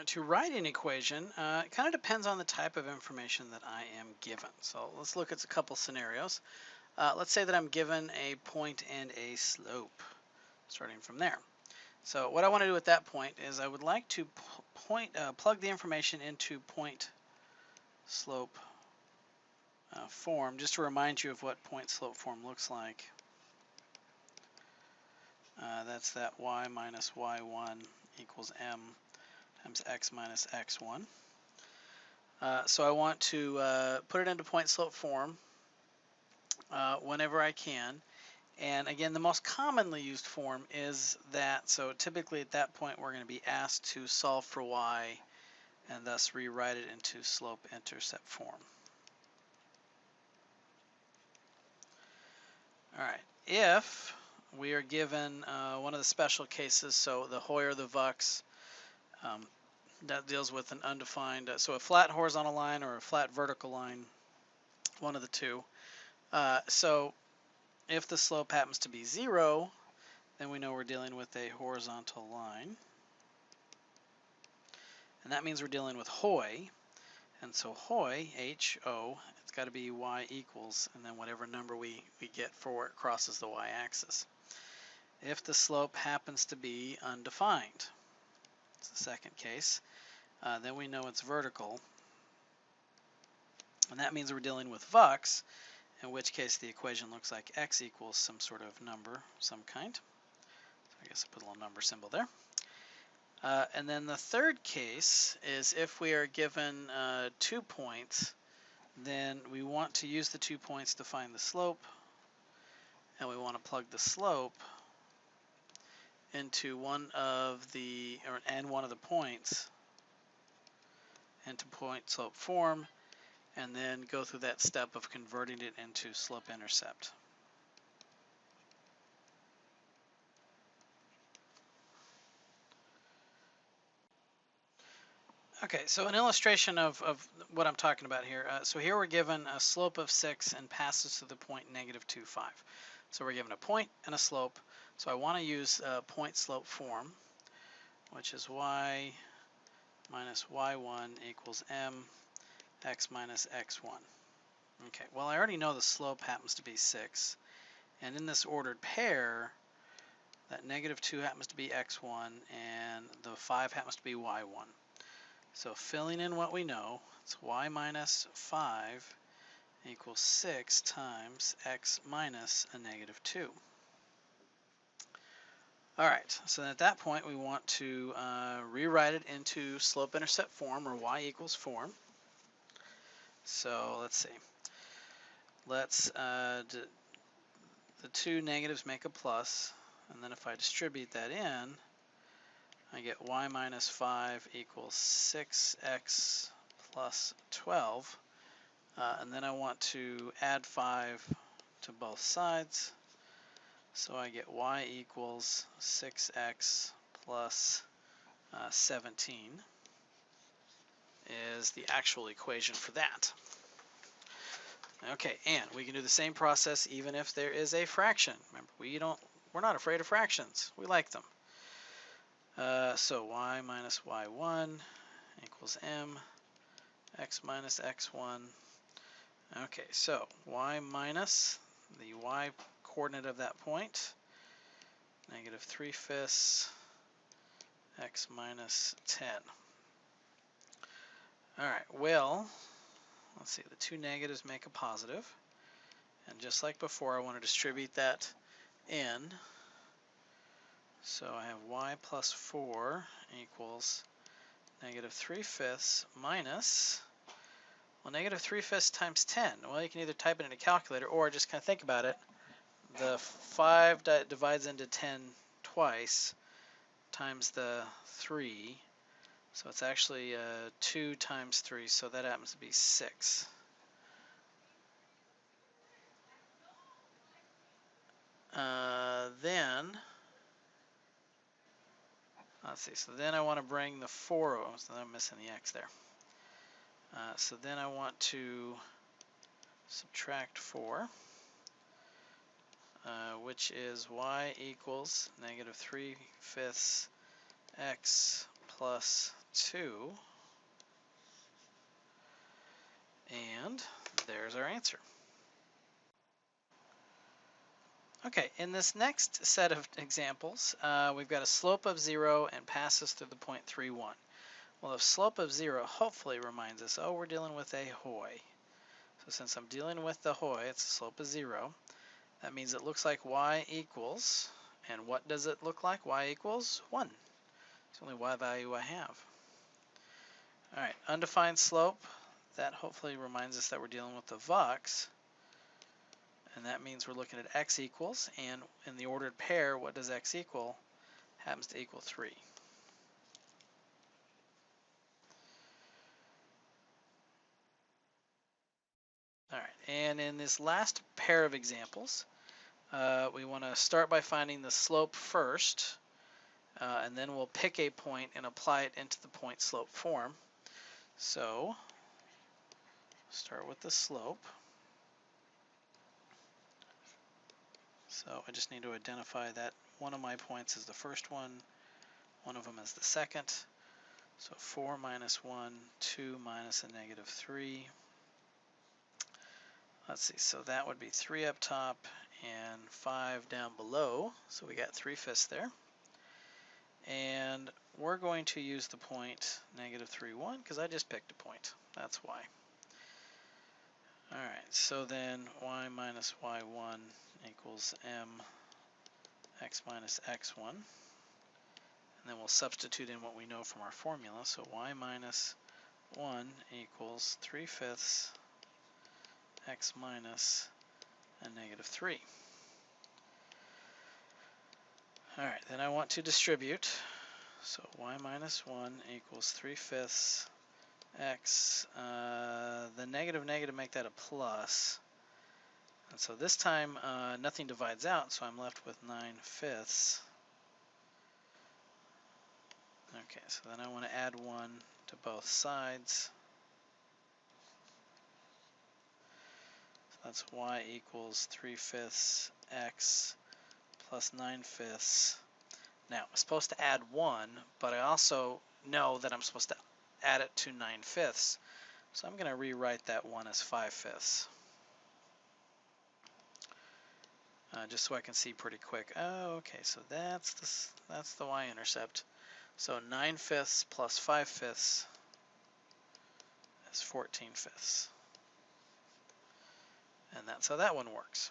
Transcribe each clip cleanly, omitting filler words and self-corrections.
To write an equation, it kind of depends on the type of information that I am given. So let's look at a couple scenarios. Let's say that I'm given a point and a slope, starting from there. So what I want to do at that point is I would like to plug the information into point slope form, just to remind you of what point slope form looks like. That's that y minus y1 equals m times x minus x1. So I want to put it into point slope form whenever I can. And again, the most commonly used form is that. So typically at that point, we're going to be asked to solve for y and thus rewrite it into slope-intercept form. All right, if we are given one of the special cases, so the Hoyer, the Vux, that deals with an undefined, so a flat horizontal line or a flat vertical line, one of the two. So if the slope happens to be 0, then we know we're dealing with a horizontal line. And that means we're dealing with Hoy. And so Hoy, H-O, it's got to be y equals, and then whatever number we get for where it crosses the y-axis. If the slope happens to be undefined, it's the second case, then we know it's vertical. And that means we're dealing with Vux, in which case the equation looks like x equals some sort of number, some kind. So I guess I put a little number symbol there. And then the third case is if we are given 2 points, then we want to use the 2 points to find the slope, and we want to plug the slope into one of the points into point slope form, and then go through that step of converting it into slope intercept. Okay, so an illustration of what I'm talking about here. So here we're given a slope of 6 and passes to the point -2, 5. So we're given a point and a slope. So I want to use point slope form, which is y minus y1 equals m x minus x1. Okay, well I already know the slope happens to be 6. And in this ordered pair, that -2 happens to be x1 and the 5 happens to be y1. So filling in what we know, it's y minus 5 equals 6 times x minus a -2. All right, so at that point we want to rewrite it into slope-intercept form, or y equals form. So let's see. Let's the two negatives make a plus, and then if I distribute that in, I get y minus 5 equals 6x plus 12. And then I want to add 5 to both sides. So I get y equals 6x plus 17 is the actual equation for that. Okay, and we can do the same process even if there is a fraction. Remember, we're not afraid of fractions. We like them. So y minus y1 equals m x minus x1. Okay, so y minus the y coordinate of that point, -3/5 x minus 10. All right, well, let's see, the two negatives make a positive. And just like before, I want to distribute that in. So I have y plus 4 equals -3/5 minus, well, -3/5 times 10. Well, you can either type it in a calculator or just kind of think about it. The 5 divides into 10 twice times the 3. So it's actually 2 times 3, so that happens to be 6. Then, let's see, so then I want to bring the 4 over, so I'm missing the x there. So then I want to subtract 4, which is y equals -3/5 x plus 2. And there's our answer. Okay, in this next set of examples, we've got a slope of 0 and passes through the point 3, 1. Well, the slope of 0 hopefully reminds us, oh, we're dealing with a HOI. So since I'm dealing with the HOI, it's a slope of 0. That means it looks like y equals, and what does it look like? Y equals 1. It's the only y value I have. All right, undefined slope. That hopefully reminds us that we're dealing with the Vux. And that means we're looking at x equals, and in the ordered pair, what does x equal? Happens to equal 3. All right, and in this last pair of examples, we want to start by finding the slope first, and then we'll pick a point and apply it into the point slope form. So, start with the slope. So I just need to identify that one of my points is the first one of them is the second. So 4 minus 1, 2 minus a negative 3. Let's see, so that would be 3 up top and 5 down below. So we got 3/5 there. And we're going to use the point negative 3, 1 because I just picked a point. That's why. All right, so then y minus y1 equals m x minus x1. And then we'll substitute in what we know from our formula. So y minus 1 equals 3/5 x minus a negative 3. All right, then I want to distribute. So y minus 1 equals 3/5 x. The negative make that a plus. And so this time nothing divides out, so I'm left with 9/5. Okay, so then I want to add 1 to both sides. So that's y equals 3/5 x plus 9/5. Now, I'm supposed to add 1, but I also know that I'm supposed to add it to 9/5. So I'm going to rewrite that 1 as 5/5. Just so I can see pretty quick. Oh, okay, so that's the y-intercept. So 9/5 plus 5/5 is 14/5. And that's how that one works.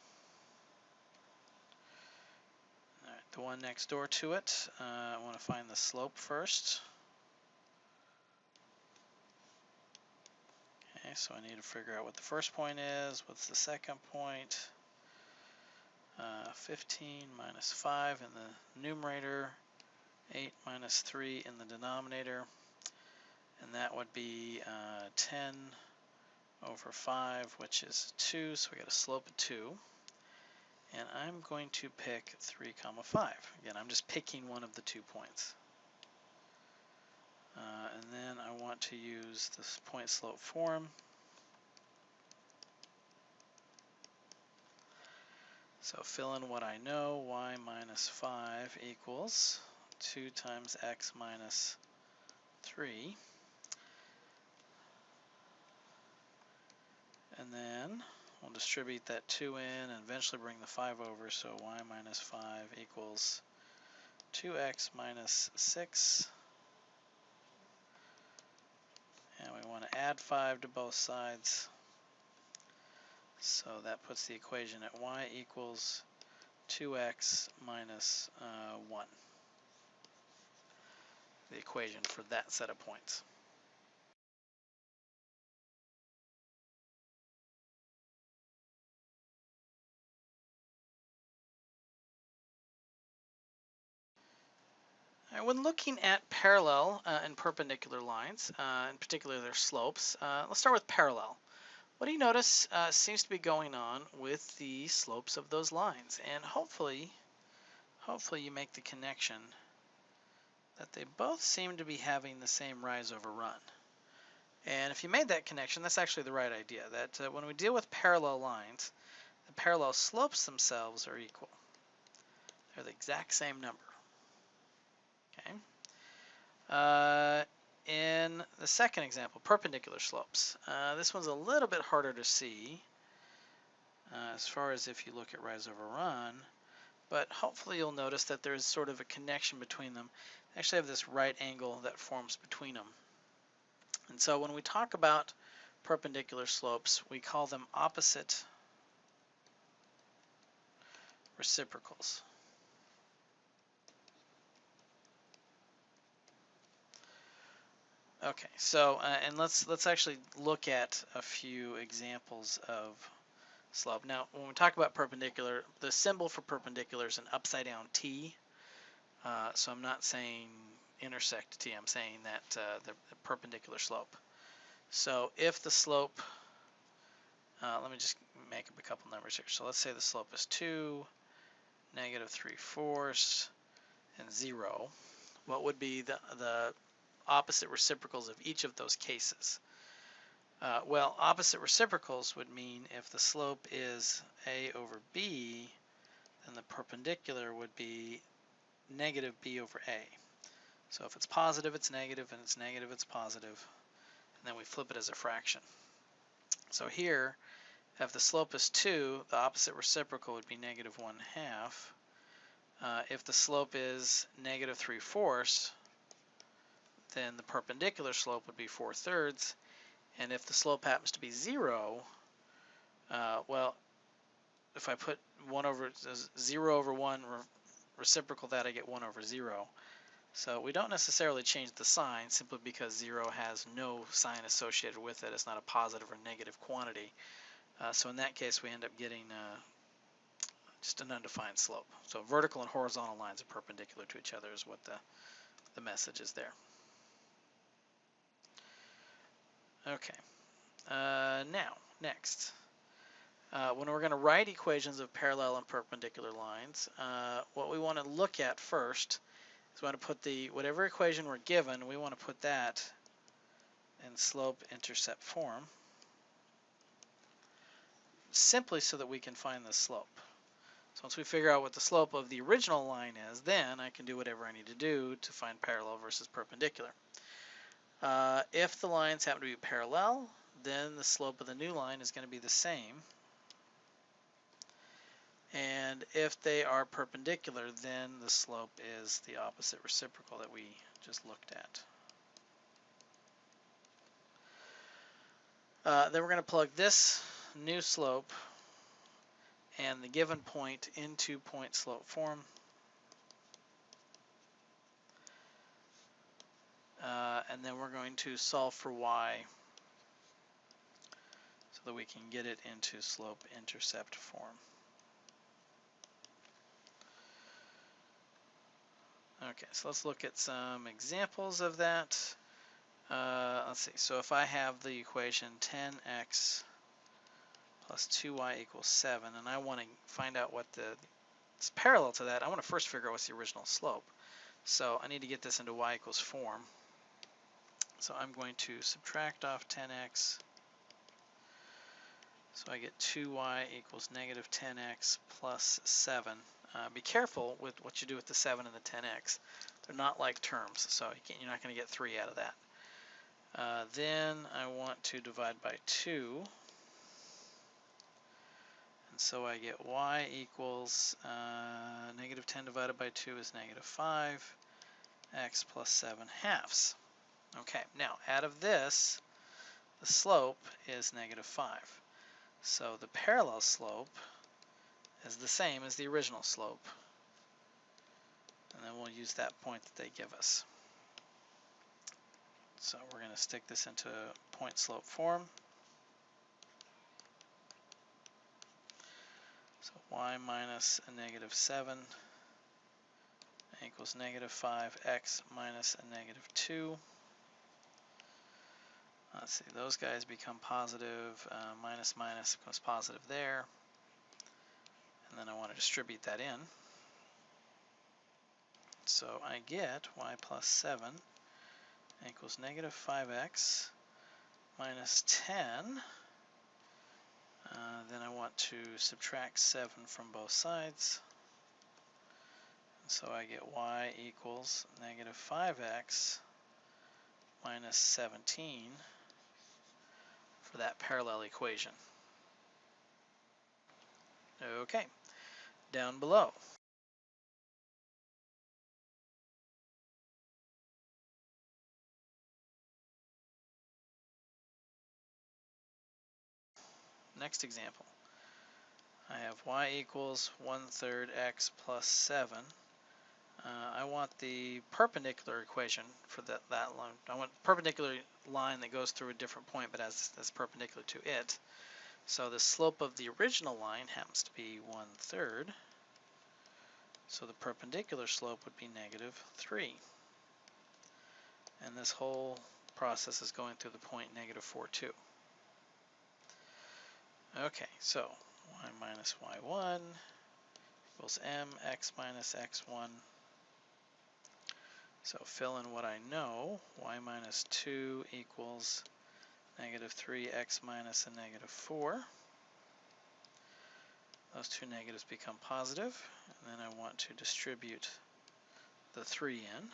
All right, the one next door to it, I want to find the slope first. Okay, so I need to figure out what the first point is, what's the second point. 15 minus 5 in the numerator, 8 minus 3 in the denominator, and that would be 10 over 5, which is 2, so we got a slope of 2. And I'm going to pick 3, 5. Again, I'm just picking one of the 2 points. And then I want to use this point slope form. So fill in what I know, y minus 5 equals 2 times x minus 3. And then we'll distribute that 2 in and eventually bring the 5 over, so y minus 5 equals 2x minus 6. And we want to add 5 to both sides. So that puts the equation at y equals 2x minus 1. The equation for that set of points. When looking at parallel and perpendicular lines, in particular their slopes, let's start with parallel. What do you notice seems to be going on with the slopes of those lines? And hopefully you make the connection that they both seem to be having the same rise over run. And if you made that connection, that's actually the right idea, that when we deal with parallel lines, the parallel slopes themselves are equal. They're the exact same number. Okay. in the second example, perpendicular slopes. This one's a little bit harder to see as far as if you look at rise over run, but hopefully you'll notice that there's sort of a connection between them. They actually have this right angle that forms between them. And so when we talk about perpendicular slopes, we call them opposite reciprocals. Okay, so and let's actually look at a few examples of slope. Now, when we talk about perpendicular, the symbol for perpendicular is an upside down T. So I'm not saying intersect T. I'm saying that the perpendicular slope. So if the slope, let me just make up a couple numbers here. So let's say the slope is 2, negative 3/4, and 0. What would be the opposite reciprocals of each of those cases? Well, opposite reciprocals would mean if the slope is a over b, then the perpendicular would be negative b over a. So if it's positive, it's negative, and it's negative, it's positive. And then we flip it as a fraction. So here, if the slope is 2, the opposite reciprocal would be negative 1/2. If the slope is negative 3/4, then the perpendicular slope would be 4/3. And if the slope happens to be 0, well, if I put 0 over 1 reciprocal that, I get 1 over 0. So we don't necessarily change the sign simply because 0 has no sign associated with it. It's not a positive or negative quantity. So in that case, we end up getting just an undefined slope. So vertical and horizontal lines are perpendicular to each other is what the message is there. Okay. Now, next. When we're going to write equations of parallel and perpendicular lines, what we want to look at first is we want to put whatever equation we're given, we want to put that in slope-intercept form, simply so that we can find the slope. So once we figure out what the slope of the original line is, then I can do whatever I need to do to find parallel versus perpendicular. If the lines happen to be parallel, then the slope of the new line is going to be the same. And if they are perpendicular, then the slope is the opposite reciprocal that we just looked at. Then we're going to plug this new slope and the given point into point slope form. And then we're going to solve for y so that we can get it into slope-intercept form. Okay, so let's look at some examples of that. Let's see, so if I have the equation 10x plus 2y equals 7, and I want to find out what it's parallel to that, I want to first figure out what's the original slope. So I need to get this into y equals form. So I'm going to subtract off 10x. So I get 2y equals negative 10x plus 7. Be careful with what you do with the 7 and the 10x. They're not like terms, so you're not going to get 3 out of that. Then I want to divide by 2. And so I get y equals negative 10 divided by 2 is negative 5, x plus 7/2. Okay, now out of this, the slope is negative 5. So the parallel slope is the same as the original slope. And then we'll use that point that they give us. So we're going to stick this into point slope form. So y minus a negative 7 equals negative 5x minus a negative 2. Let's see, those guys become positive, minus minus becomes positive there. And then I want to distribute that in. So I get y plus 7 equals negative 5x minus 10. Then I want to subtract 7 from both sides. And so I get y equals negative 5x minus 17 for that parallel equation. Okay, down below. Next example. I have y equals 1/3 x plus 7. I want the perpendicular equation for that line. I want perpendicular line that goes through a different point but that's perpendicular to it. So the slope of the original line happens to be 1/3. So the perpendicular slope would be -3. And this whole process is going through the point -4, 2. Okay, so y minus y1 equals mx minus x1. So fill in what I know. Y minus 2 equals -3x minus a -4. Those two negatives become positive, and then I want to distribute the 3 in.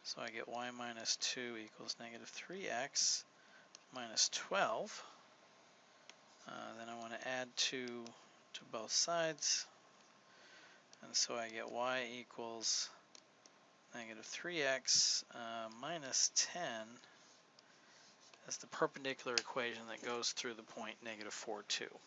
So I get y minus 2 equals -3x minus 12. Then I want to add 2 to both sides, and so I get y equals -3x minus 10 as the perpendicular equation that goes through the point -4, 2.